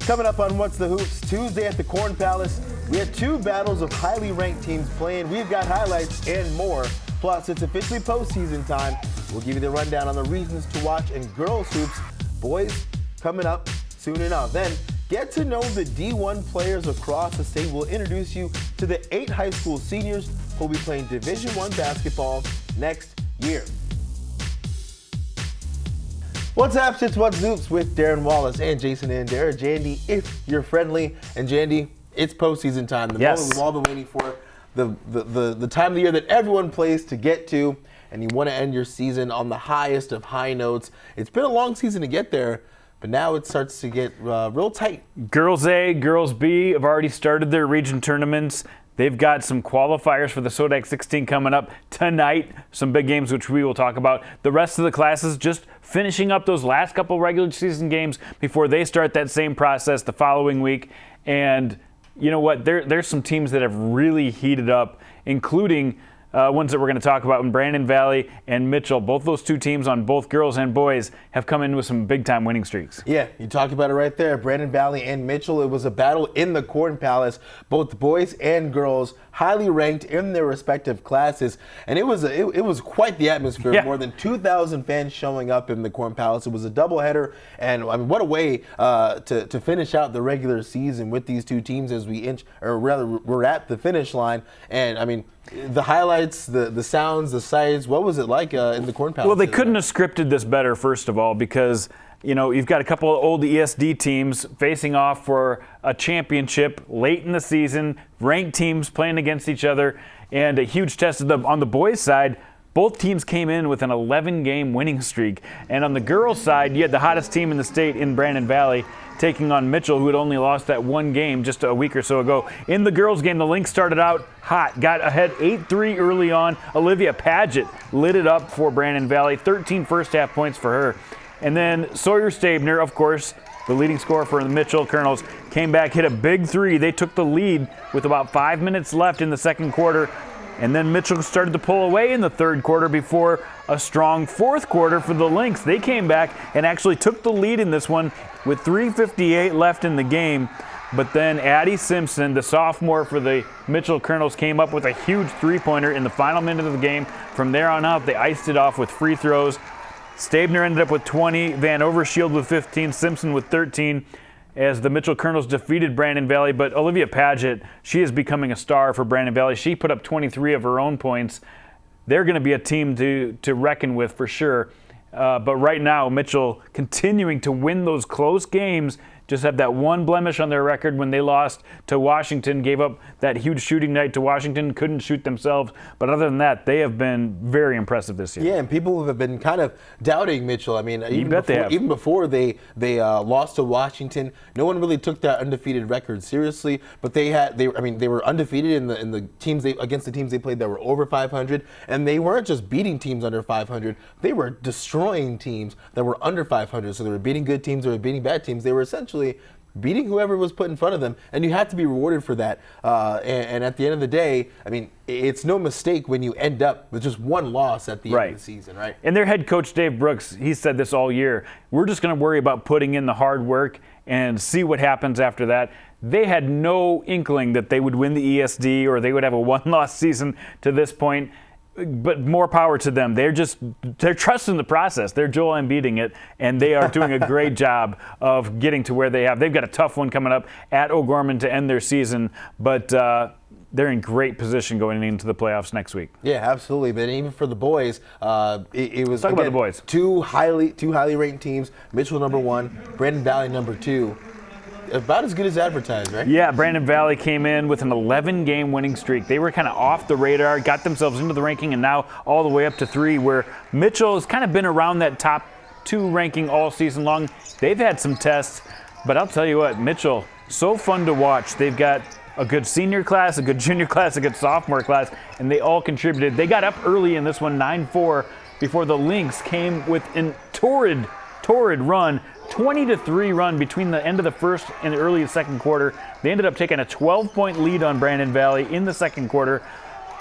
Coming up on What's the Hoops, Tuesday at the Corn Palace, we had two battles of highly ranked teams playing. We've got highlights and more. Plus, it's officially postseason time. We'll give you the rundown on the reasons to watch in girls hoops. Boys, coming up soon enough. Then, get to know the D1 players across the state. We'll introduce you to the 8 high school seniors who will be playing Division I basketball next year. What's up, it's What's Hoops with Darron Wallace and Jason Andera. Jandy, if you're friendly. And Jandy, it's postseason time. The moment we've all been waiting for. The time of the year that everyone plays to get to. And you want to end your season on the highest of high notes. It's been a long season to get there, but now it starts to get real tight. Girls A, Girls B have already started their region tournaments. They've got some qualifiers for the Sodak 16 coming up tonight. Some big games which we will talk about. The rest of the classes just finishing up those last couple regular season games before they start that same process the following week. And you know what? There's some teams that have really heated up, including ones that we're going to talk about in Brandon Valley and Mitchell. Both those two teams on both girls and boys have come in with some big-time winning streaks. Yeah, you talked about it right there. Brandon Valley and Mitchell. It was a battle in the Corn Palace. Both boys and girls highly ranked in their respective classes. And it was quite the atmosphere. Yeah. More than 2,000 fans showing up in the Corn Palace. It was a doubleheader. And I mean, what a way to finish out the regular season with these two teams as we're at the finish line. And I mean, the highlights, the sounds, the sights, what was it like in the Corn Palace? Well, they couldn't have scripted this better, first of all, because you know, you've got a couple of old ESD teams facing off for a championship late in the season, ranked teams playing against each other, and a huge test on the boys' side. Both teams came in with an 11-game winning streak. And on the girls' side, you had the hottest team in the state in Brandon Valley taking on Mitchell, who had only lost that one game just a week or so ago. In the girls' game, the Lynx started out hot, got ahead 8-3 early on. Olivia Paget lit it up for Brandon Valley, 13 first-half points for her. And then Sawyer Stabner, of course, the leading scorer for the Mitchell Colonels, came back, hit a big three. They took the lead with about 5 minutes left in the second quarter. And then Mitchell started to pull away in the third quarter before a strong fourth quarter for the Lynx. They came back and actually took the lead in this one with 3:58 left in the game. But then Addie Simpson, the sophomore for the Mitchell Colonels, came up with a huge three-pointer in the final minute of the game. From there on out, they iced it off with free throws. Stabner ended up with 20, Van Overshield with 15, Simpson with 13, as the Mitchell Colonels defeated Brandon Valley. But Olivia Paget, she is becoming a star for Brandon Valley. She put up 23 of her own points. They're going to be a team to reckon with for sure. But right now, Mitchell continuing to win those close games, just have that one blemish on their record when they lost to Washington, gave up that huge shooting night to Washington, couldn't shoot themselves. But other than that, they have been very impressive this year. Yeah, and people have been kind of doubting Mitchell. I mean, even before they lost to Washington, no one really took that undefeated record seriously. But they were undefeated in the teams against the teams they played that were over 500, and they weren't just beating teams under 500. They were destroying teams that were under 500. So they were beating good teams, they were beating bad teams. They were essentially beating whoever was put in front of them, and you have to be rewarded for that. And at the end of the day, I mean, it's no mistake when you end up with just one loss at the end of the season, right? And their head coach, Dave Brooks, he said this all year. We're just going to worry about putting in the hard work and see what happens after that. They had no inkling that they would win the ESD or they would have a one-loss season to this point. But more power to them. They're trusting the process. They're Joel Embiiding it, and they are doing a great job of getting to where they have. They've got a tough one coming up at O'Gorman to end their season, but they're in great position going into the playoffs next week. Yeah, absolutely. But even for the boys, it was talk about the boys. Two highly ranked teams. Mitchell number 1, Brandon Valley number 2. About as good as advertised, right? Yeah, Brandon Valley came in with an 11-game winning streak. They were kind of off the radar, got themselves into the ranking, and now all the way up to 3, where Mitchell has kind of been around that top 2 ranking all season long. They've had some tests, but I'll tell you what, Mitchell, so fun to watch. They've got a good senior class, a good junior class, a good sophomore class, and they all contributed. They got up early in this one, 9-4, before the Lynx came with a torrid run, 20-3 run between the end of the first and the early second quarter. They ended up taking a 12-point lead on Brandon Valley in the second quarter.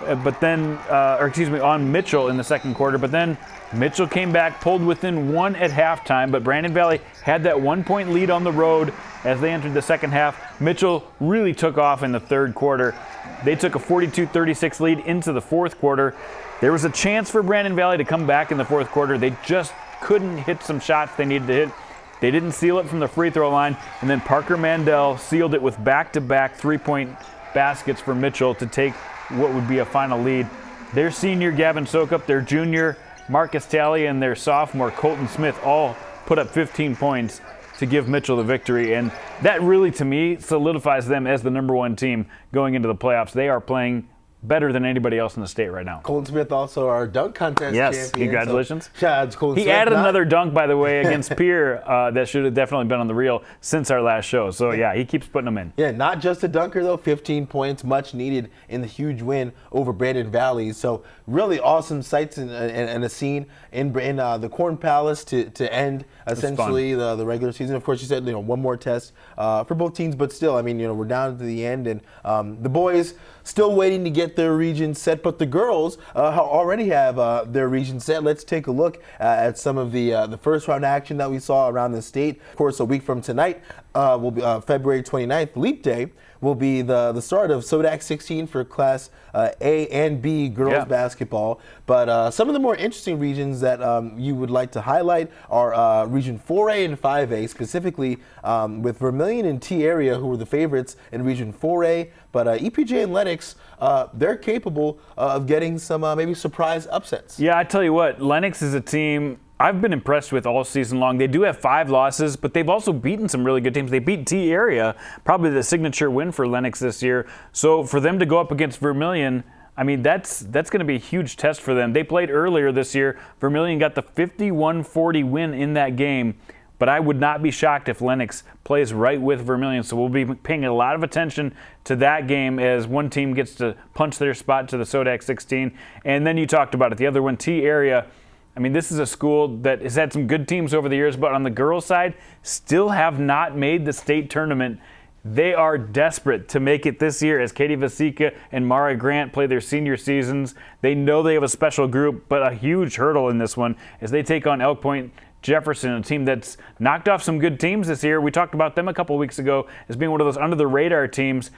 on Mitchell in the second quarter. But then Mitchell came back, pulled within 1 at halftime. But Brandon Valley had that 1-point lead on the road as they entered the second half. Mitchell really took off in the third quarter. They took a 42-36 lead into the fourth quarter. There was a chance for Brandon Valley to come back in the fourth quarter. They just couldn't hit some shots they needed to hit. They didn't seal it from the free throw line, and then Parker Mandel sealed it with back-to-back three-point baskets for Mitchell to take what would be a final lead. Their senior, Gavin Sokup, their junior, Marcus Talley, and their sophomore, Colton Smith, all put up 15 points to give Mitchell the victory, and that really, to me, solidifies them as the #1 team going into the playoffs. They are playing better than anybody else in the state right now. Colton Smith, also our dunk contest yes, champion. Congratulations. So, shout out to Colton he Smith. added another dunk, by the way, against Pierre that should have definitely been on the reel since our last show. So, yeah, he keeps putting them in. Yeah, not just a dunker, though. 15 points, much needed in the huge win over Brandon Valley. So, really awesome sights and a scene in the Corn Palace to end, essentially, the regular season. Of course, you said, one more test for both teams. But still, I mean, we're down to the end. And the boys still waiting to get their region set. But the girls already have their region set. Let's take a look at some of the first round action that we saw around the state. Of course, a week from tonight will be February 29th, Leap Day, will be the start of SODAC 16 for Class A and B girls basketball. But some of the more interesting regions that you would like to highlight are Region 4A and 5A, specifically with Vermilion and T area, who were the favorites in Region 4A. But EPJ and Lennox, they're capable of getting some maybe surprise upsets. Yeah, I tell you what, Lennox is a team I've been impressed with all season long. They do have 5 losses, but they've also beaten some really good teams. They beat T area, probably the signature win for Lennox this year. So for them to go up against Vermilion, I mean, that's going to be a huge test for them. They played earlier this year. Vermilion got the 51-40 win in that game. But I would not be shocked if Lennox plays right with Vermilion. So we'll be paying a lot of attention to that game as one team gets to punch their spot to the SODAC 16. And then you talked about it, the other one, T area. I mean, this is a school that has had some good teams over the years, but on the girls' side, still have not made the state tournament. They are desperate to make it this year as Katie Vasecka and Mara Grant play their senior seasons. They know they have a special group, but a huge hurdle in this one as they take on Elk Point Jefferson, a team that's knocked off some good teams this year. We talked about them a couple weeks ago as being one of those under-the-radar teams.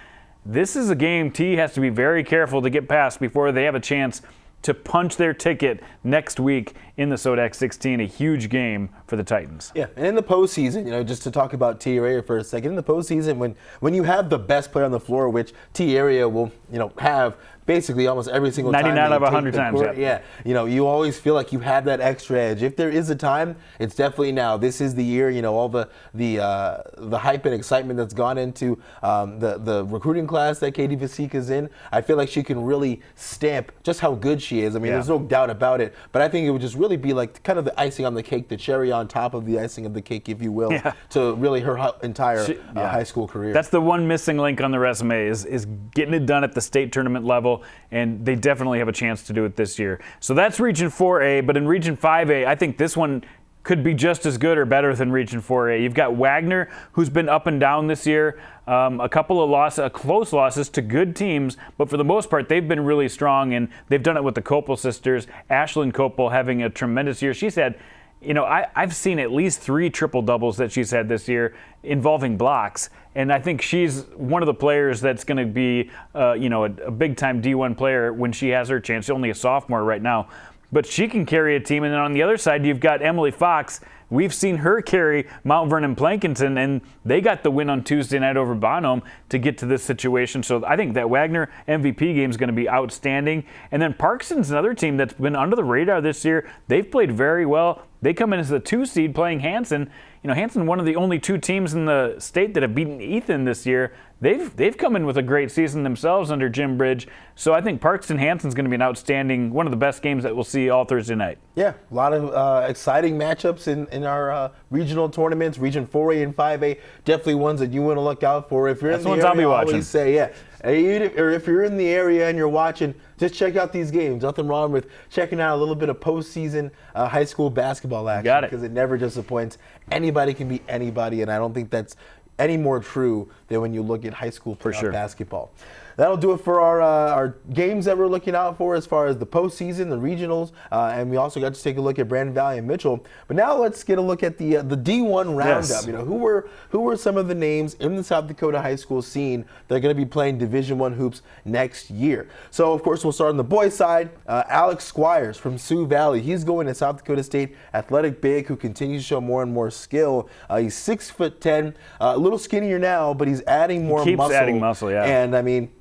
This is a game T has to be very careful to get past before they have a chance to punch their ticket next week in the SODAC 16, a huge game for the Titans. Yeah, and in the postseason, just to talk about T area for a second, in the postseason, when you have the best player on the floor, which T area will, have basically almost every single 99 time. 99 out of 100 times. Court, yeah. You always feel like you have that extra edge. If there is a time, it's definitely now. This is the year. All the hype and excitement that's gone into the recruiting class that Katie Vasecka's in. I feel like she can really stamp just how good she is. I mean, there's no doubt about it. But I think it would just really be like kind of the icing on the cake, the cherry on top of the icing of the cake, if you will, to really her entire high school career. That's the one missing link on the resume is getting it done at the state tournament level, and they definitely have a chance to do it this year. So that's Region 4A, but in Region 5A, I think this one could be just as good or better than Region 4A. You've got Wagner, who's been up and down this year. A couple of close losses to good teams, but for the most part, they've been really strong, and they've done it with the Copel sisters. Ashlyn Copel having a tremendous year. She's had, I've seen at least 3 triple-doubles that she's had this year involving blocks, and I think she's one of the players that's going to be, a big-time D1 player when she has her chance. She's only a sophomore right now. But she can carry a team. And then on the other side, you've got Emilee Fox. We've seen her carry Mount Vernon Plankinton, and they got the win on Tuesday night over Bonhomme to get to this situation. So I think that Wagner MVP game is going to be outstanding. And then Parkston's another team that's been under the radar this year. They've played very well. They come in as the 2 seed playing Hanson. Hanson, one of the only 2 teams in the state that have beaten Ihnen this year. They've come in with a great season themselves under Jim Bridge. So I think Parkston Hanson's going to be an outstanding, one of the best games that we'll see all Thursday night. Yeah, a lot of exciting matchups in our regional tournaments. Region 4A and 5A, definitely ones that you want to look out for. If you're in the area, I'll be watching. I always say, or if you're in the area and you're watching, just check out these games. Nothing wrong with checking out a little bit of postseason high school basketball action. Got it. Because it never disappoints. Anybody can beat anybody, and I don't think that's any more true than when you look at high school sure. basketball. That'll do it for our games that we're looking out for as far as the postseason, the regionals, and we also got to take a look at Brandon Valley and Mitchell. But now let's get a look at the D1 roundup. Yes. You know, who were some of the names in the South Dakota high school scene that are going to be playing Division I hoops next year? So of course we'll start on the boys' side. Alec Squires from Sioux Valley. He's going to South Dakota State, athletic big who continues to show more and more skill. He's 6'10", a little skinnier now, but he's adding more muscle. Keeps adding muscle, yeah. And I mean,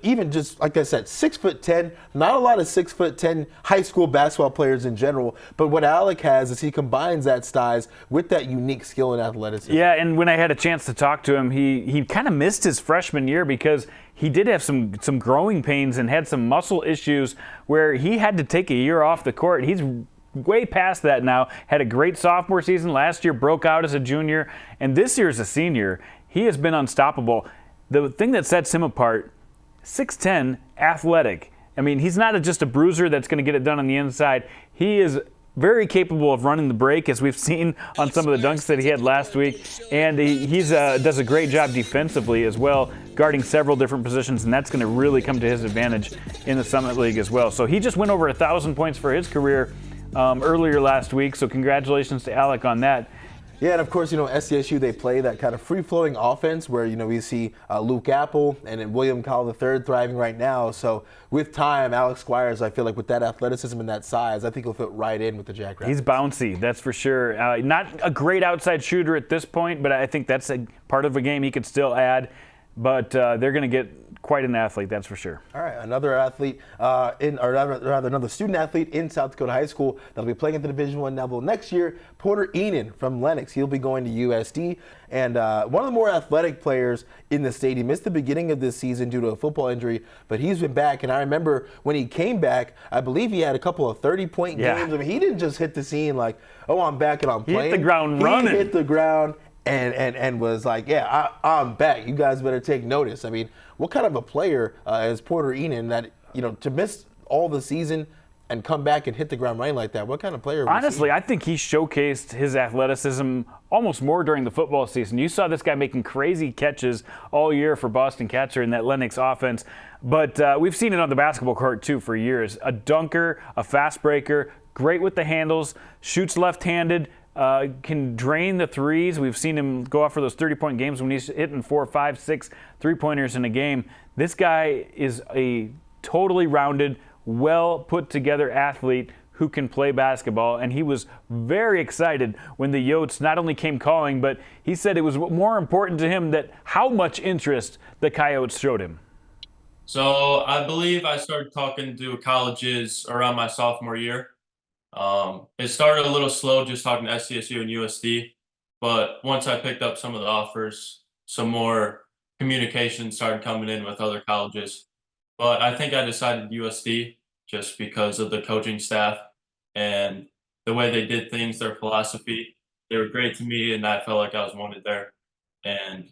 even just like I said, 6'10", not a lot of 6'10" high school basketball players in general. But what Alec has is he combines that size with that unique skill and athleticism. Yeah, and when I had a chance to talk to him, he kind of missed his freshman year because he did have some growing pains and had some muscle issues where he had to take a year off the court. He's way past that now. Had a great sophomore season last year, broke out as a junior, and this year as a senior, he has been unstoppable. The thing that sets him apart, 6'10", athletic. I mean, he's not just a bruiser that's going to get it done on the inside. He is very capable of running the break, as we've seen on some of the dunks that he had last week. And he does a great job defensively as well, guarding several different positions, and that's going to really come to his advantage in the Summit League as well. So he just went over 1,000 points for his career earlier last week, so congratulations to Alec on that. Yeah, and of course, you know, SDSU, they play that kind of free-flowing offense where, you know, we see Luke Apple and then William Cowell III thriving right now. So with time, Alec Squires, I feel like with that athleticism and that size, I think he'll fit right in with the Jackrabbits. He's bouncy, that's for sure. Not a great outside shooter at this point, but I think that's a part of a game he could still add. But they're going to get quite an athlete, that's for sure. All right, another athlete, another student athlete in South Dakota High School that'll be playing at the Division I level next year, Porter Ihnen from Lennox. He'll be going to USD. And one of the more athletic players in the state. He missed the beginning of this season due to a football injury, but he's been back. And I remember when he came back, I believe he had a couple of 30-point games. I mean, he didn't just hit the scene like, oh, I'm back and I'm playing. He hit the ground running. He hit the ground and was like, yeah, I'm back. You guys better take notice. I mean, what kind of a player is Porter Ihnen that, you know, to miss all the season and come back and hit the ground running like that? What kind of player? Honestly, I think he showcased his athleticism almost more during the football season. You saw this guy making crazy catches all year for Boston Catcher in that Lennox offense. But we've seen it on the basketball court, too, for years. A dunker, a fast breaker, great with the handles, shoots left-handed, can drain the threes. We've seen him go off for those 30-point games when he's hitting 4, 5, 6 three-pointers in a game. This guy is a totally rounded, well put-together athlete who can play basketball, and he was very excited when the Yotes not only came calling, but he said it was more important to him that how much interest the Coyotes showed him. So I believe I started talking to colleges around my sophomore year. It started a little slow, just talking to SDSU and USD, but once I picked up some of the offers, some more communication started coming in with other colleges. But I think I decided USD just because of the coaching staff and the way they did things, their philosophy. They were great to me, and I felt like I was wanted there. And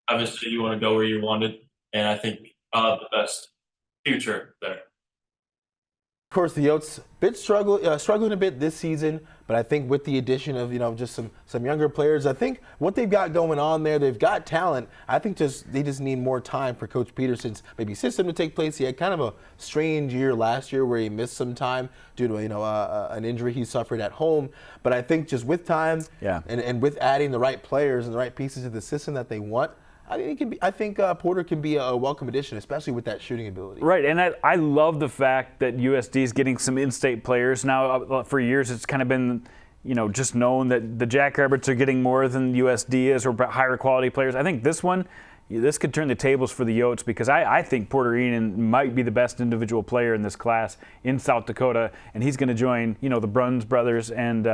obviously, you want to go where you're wanted, and I think I'll have the best future there. Of course, the Yotes struggling a bit this season, but I think with the addition of, you know, just some younger players, I think what they've got going on there, they've got talent. I think they just need more time for Coach Peterson's maybe system to take place. He had kind of a strange year last year where he missed some time due to, you know, an injury he suffered at home. But I think just with time and with adding the right players and the right pieces to the system that they want, I think Porter can be a welcome addition, especially with that shooting ability. Right, and I love the fact that USD is getting some in-state players now. For years, it's kind of been, you know, just known that the Jackrabbits are getting more than USD is, or higher quality players. I think this could turn the tables for the Yotes, because I think Porter Ihnen might be the best individual player in this class in South Dakota, and he's going to join, you know, the Bruns brothers, and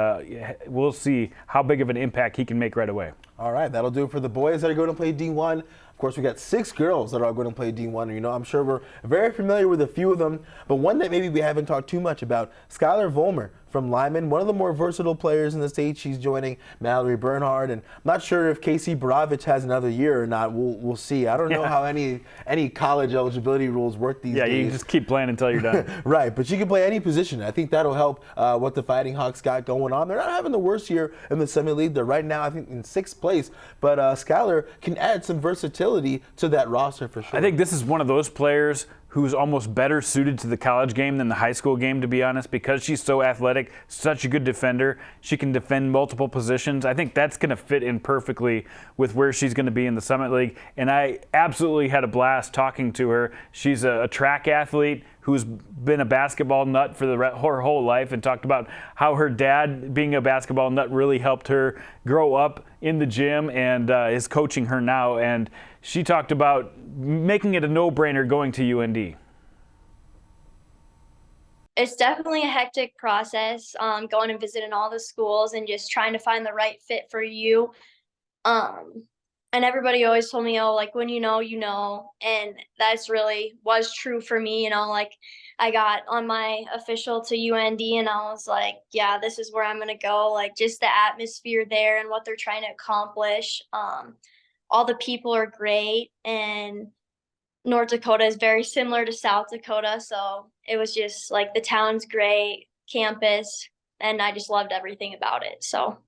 we'll see how big of an impact he can make right away. All right, that'll do it for the boys that are going to play D1. Of course, we got 6 girls that are going to play D1. You know, I'm sure we're very familiar with a few of them, but one that maybe we haven't talked too much about, Skyler Volmer from Lyman, one of the more versatile players in the state. She's joining Mallory Bernhard, and I'm not sure if Casey Borovich has another year or not. We'll see. I don't know how any college eligibility rules work these days. Yeah, you just keep playing until you're done. Right, but she can play any position. I think that'll help what the Fighting Hawks got going on. They're not having the worst year in the Summit League. They're right now, I think, in 6th place. place. But Skyler can add some versatility to that roster for sure. I think this is one of those players who's almost better suited to the college game than the high school game, to be honest, because she's so athletic, such a good defender. She can defend multiple positions. I think that's going to fit in perfectly with where she's going to be in the Summit League. And I absolutely had a blast talking to her. She's a track athlete who's been a basketball nut for her whole life, and talked about how her dad, being a basketball nut, really helped her grow up in the gym and is coaching her now. And she talked about making it a no-brainer going to UND. It's definitely a hectic process, going and visiting all the schools and just trying to find the right fit for you. And everybody always told me, oh, like, when you know, you know. And that's really was true for me, you know, like I got on my official to UND and I was like, yeah, this is where I'm going to go. Like, just the atmosphere there and what they're trying to accomplish. All the people are great, and North Dakota is very similar to South Dakota. So it was just like the town's great, campus, and I just loved everything about it. So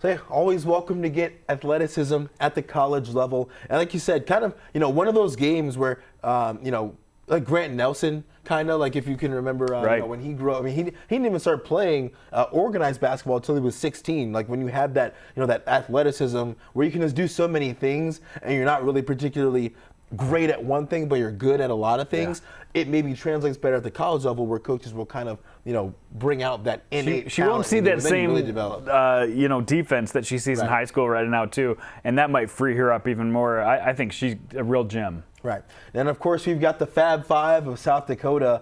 yeah, always welcome to get athleticism at the college level. And like you said, kind of, you know, one of those games where, you know, like Grant Nelson, kind of like, if you can remember, right. You know, when he grew up, I mean, he didn't even start playing organized basketball until he was 16. Like, when you have that, you know, that athleticism where you can just do so many things and you're not really particularly great at one thing, but you're good at a lot of things. Yeah. It maybe translates better at the college level, where coaches will kind of, you know, bring out that innate She won't see that same, really you know, defense that she sees in high school right now too, and that might free her up even more. I think she's a real gem. Right. And, of course, we've got the Fab Five of South Dakota.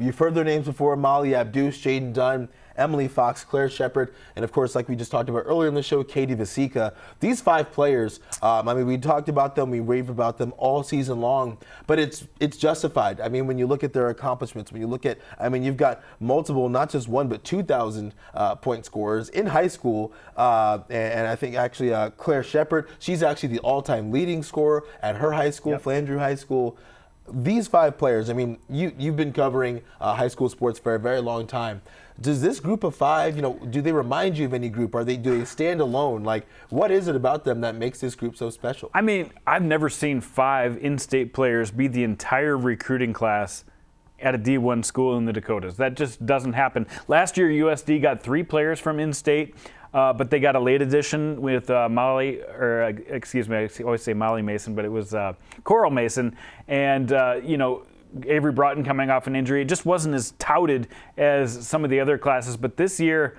You've heard their names before: Mahli, Abdouch, Jaidyn, Dunn, Emilee, Fox, Claire, Sheppard, and, of course, like we just talked about earlier in the show, Katie Vasecka. These 5 players, I mean, we talked about them, we raved about them all season long, but it's justified. I mean, when you look at their accomplishments, when you look at, I mean, you've got multiple, not just one, but 2,000 point scorers in high school, and I think actually Claire Sheppard, she's actually the all-time leading scorer at her high school, yep. Flandreau High School. These 5 players, I mean, you've been covering high school sports for a very long time. Does this group of 5, you know, do they remind you of any group? Do they stand alone? Like, what is it about them that makes this group so special? I mean, I've never seen 5 in-state players be the entire recruiting class at a D1 school in the Dakotas. That just doesn't happen. Last year, USD got 3 players from in-state, but they got a late addition with Mahli, or excuse me, I always say Mahli Mason, but it was Coral Mason, and you know, Avery Broughton coming off an injury. It just wasn't as touted as some of the other classes. But this year,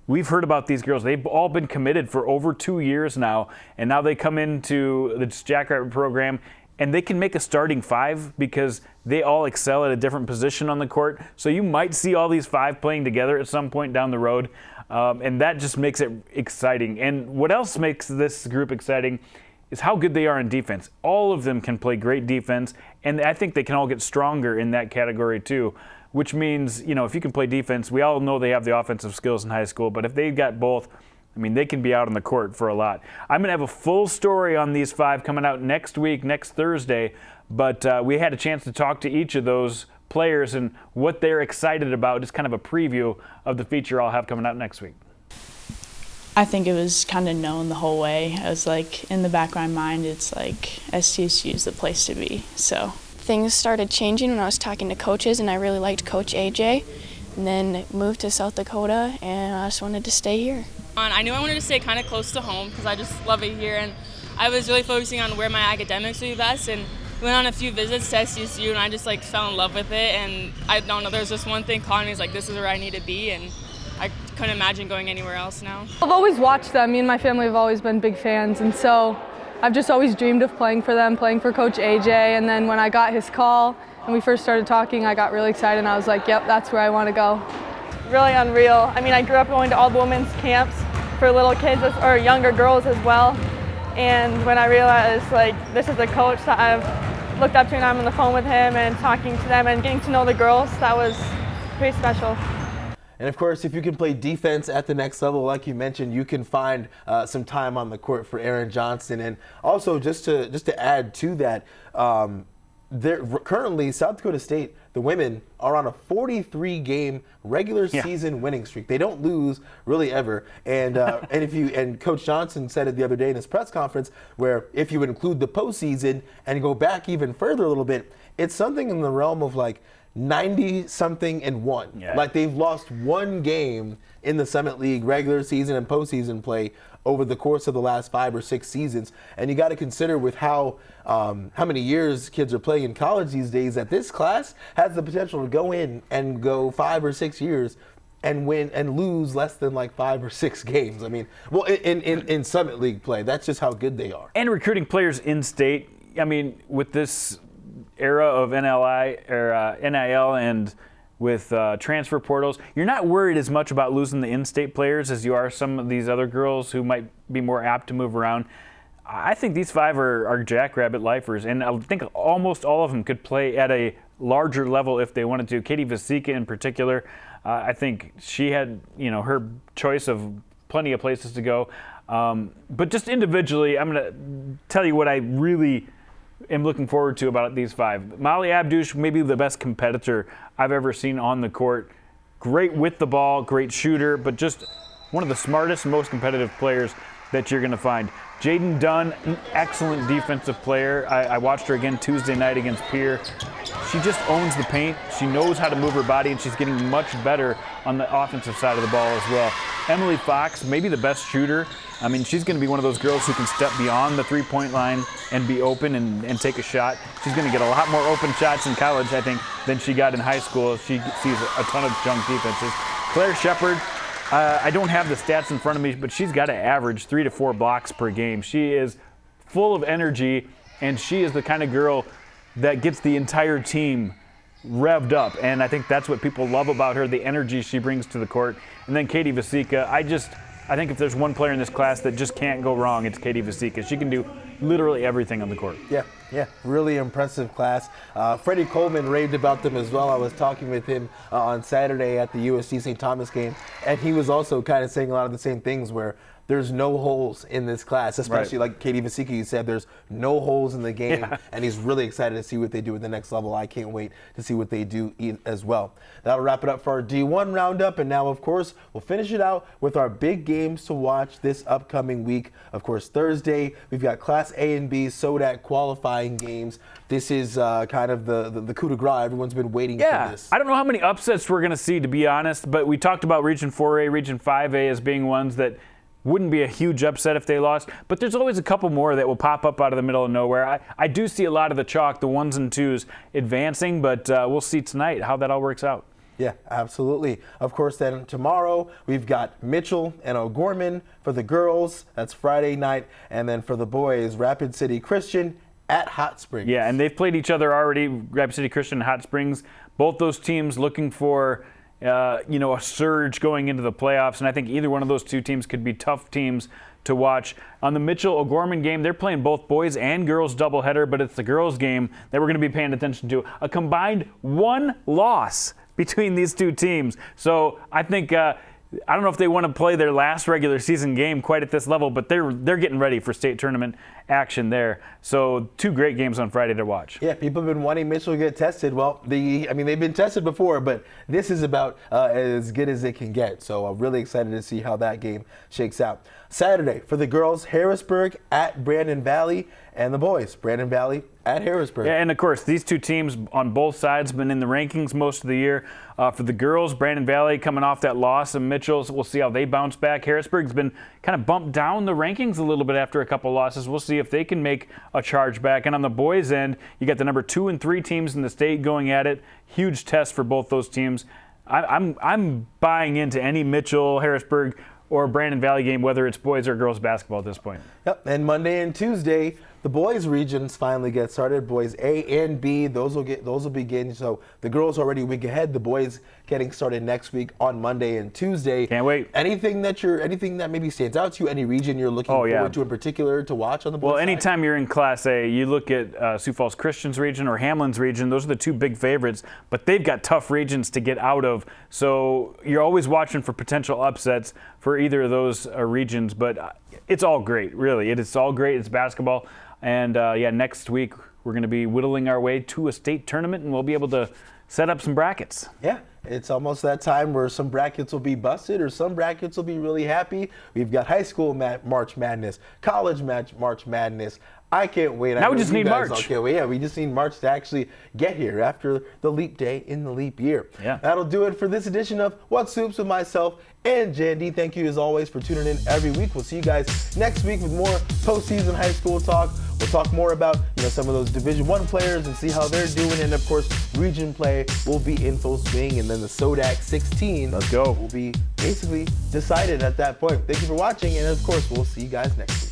we've heard about these girls. They've all been committed for over 2 years now, and now they come into the Jackrabbit program, and they can make a starting 5 because they all excel at a different position on the court. So you might see all these 5 playing together at some point down the road, and that just makes it exciting. And what else makes this group exciting is how good they are in defense. All of them can play great defense, and I think they can all get stronger in that category too, which means, you know, if you can play defense, we all know they have the offensive skills in high school, but if they've got both, I mean, they can be out on the court for a lot. I'm going to have a full story on these 5 coming out next week, next Thursday, but we had a chance to talk to each of those players and what they're excited about, just kind of a preview of the feature I'll have coming out next week. I think it was kind of known the whole way. I was like, in the back of my mind, it's like STSU is the place to be. So things started changing when I was talking to coaches, and I really liked Coach AJ. And then moved to South Dakota, and I just wanted to stay here. I knew I wanted to stay kind of close to home because I just love it here, and I was really focusing on where my academics would be best. And went on a few visits to STSU, and I just like fell in love with it. And I don't know, there was just one thing calling me, like, this is where I need to be, and I couldn't imagine going anywhere else now. I've always watched them. Me and my family have always been big fans, and so I've just always dreamed of playing for them, playing for Coach AJ. And then when I got his call and we first started talking, I got really excited, and I was like, yep, that's where I want to go. Really unreal. I mean, I grew up going to all the women's camps for little kids or younger girls as well. And when I realized, like, this is a coach that I've looked up to, and I'm on the phone with him and talking to them and getting to know the girls, that was pretty special. And of course, if you can play defense at the next level, like you mentioned, you can find some time on the court for Aaron Johnston. And also, just to add to that, currently South Dakota State, the women are on a 43-game regular season winning streak. They don't lose really ever. And and Coach Johnson said it the other day in his press conference, where if you include the postseason and go back even further a little bit, it's something in the realm of like 90-something and 1. Yeah. Like they've lost one game in the Summit League regular season and postseason play over the course of the last 5 or 6 seasons. And you got to consider with how many years kids are playing in college these days, that this class has the potential to go in and go 5 or 6 years and win and lose less than like 5 or 6 games. I mean, well, in Summit League play, that's just how good they are. And recruiting players in state. I mean, with this era of NIL and with transfer portals, you're not worried as much about losing the in-state players as you are some of these other girls who might be more apt to move around. I think these 5 are jackrabbit lifers, and I think almost all of them could play at a larger level if they wanted to. Katie Vasecka in particular, I think she had her choice of plenty of places to go. But just individually, I'm going to tell you what I really am looking forward to about these 5. Mahli Abdouch, maybe the best competitor I've ever seen on the court. Great with the ball, great shooter, but just one of the smartest and most competitive players that you're going to find. Jaidyn Dunn, an excellent defensive player. I watched her again Tuesday night against Pierre. She just owns the paint. She knows how to move her body, and she's getting much better on the offensive side of the ball as well. Emilee Fox, maybe the best shooter. I mean, she's going to be one of those girls who can step beyond the three-point line and be open and take a shot. She's going to get a lot more open shots in college, I think, than she got in high school. She sees a ton of junk defenses. Sheppard, I don't have the stats in front of me, but she's got to average 3 to 4 blocks per game. She is full of energy, and she is the kind of girl that gets the entire team revved up, and I think that's what people love about her, the energy she brings to the court. And then Katie Vasecka, I think if there's one player in this class that just can't go wrong, it's Katie Vasecka. She can do literally everything on the court. Yeah, really impressive class. Freddie Coleman raved about them as well. I was talking with him on Saturday at the USC St. Thomas game, and he was also kind of saying a lot of the same things, where there's no holes in this class, especially like Katie Vasecka, you said, there's no holes in the game, and he's really excited to see what they do at the next level. I can't wait to see what they do as well. That'll wrap it up for our D1 roundup, and now, of course, we'll finish it out with our big games to watch this upcoming week. Of course, Thursday, we've got Class A and B SODAC qualifying games. This is kind of the coup de grace. Everyone's been waiting for this. I don't know how many upsets we're going to see, to be honest, but we talked about Region 4A, Region 5A as being ones that wouldn't be a huge upset if they lost, but there's always a couple more that will pop up out of the middle of nowhere. I do see a lot of the chalk, the 1s and 2s, advancing, but we'll see tonight how that all works out. Yeah, absolutely. Of course, then tomorrow we've got Mitchell and O'Gorman for the girls. That's Friday night. And then for the boys, Rapid City Christian at Hot Springs. Yeah, and they've played each other already, Rapid City Christian and Hot Springs. Both those teams looking for a surge going into the playoffs, and I think either one of those two teams could be tough teams to watch. On the Mitchell-O'Gorman game, they're playing both boys and girls doubleheader, but it's the girls game that we're going to be paying attention to. A combined 1 loss between these two teams. So I think I don't know if they want to play their last regular season game quite at this level, but they're getting ready for state tournament action there. So 2 great games on Friday to watch. Yeah, people have been wanting Mitchell to get tested. Well, they've been tested before, but this is about as good as it can get. So I'm really excited to see how that game shakes out. Saturday for the girls, Harrisburg at Brandon Valley, and the boys, Brandon Valley at Harrisburg. Yeah, and of course, these two teams on both sides have been in the rankings most of the year. For the girls, Brandon Valley coming off that loss of Mitchell's. We'll see how they bounce back. Harrisburg's been kind of bumped down the rankings a little bit after a couple losses. We'll see if they can make a charge back. And on the boys' end, you got the number 2 and 3 teams in the state going at it. Huge test for both those teams. I'm buying into any Mitchell, Harrisburg, or Brandon Valley game, whether it's boys or girls basketball at this point. Yep, and Monday and Tuesday, the boys regions finally get started. Boys A and B, those will begin. So the girls already a week ahead. The boys getting started next week on Monday and Tuesday. Can't wait. Anything that maybe stands out to you? Any region you're looking forward to in particular to watch on the boys' Well, side? anytime you're in Class A, you look at Sioux Falls Christian's region or Hamlin's region. Those are the 2 big favorites, but they've got tough regions to get out of. So you're always watching for potential upsets for either of those regions. But it's all great, really. It's all great. It's basketball. And next week we're going to be whittling our way to a state tournament, and we'll be able to set up some brackets. Yeah, it's almost that time where some brackets will be busted or some brackets will be really happy. We've got high school March Madness, college March Madness. I can't wait. Now we just need March. Okay, well, yeah, we just need March to actually get here after the leap day in the leap year. Yeah. That'll do it for this edition of What Soups with myself and Jandy. Thank you as always for tuning in every week. We'll see you guys next week with more postseason high school talk. We'll talk more about some of those Division I players and see how they're doing, and of course region play will be in full swing, and then the SODAC 16 Let's go. will be basically decided at that point. Thank you for watching, and of course we'll see you guys next week.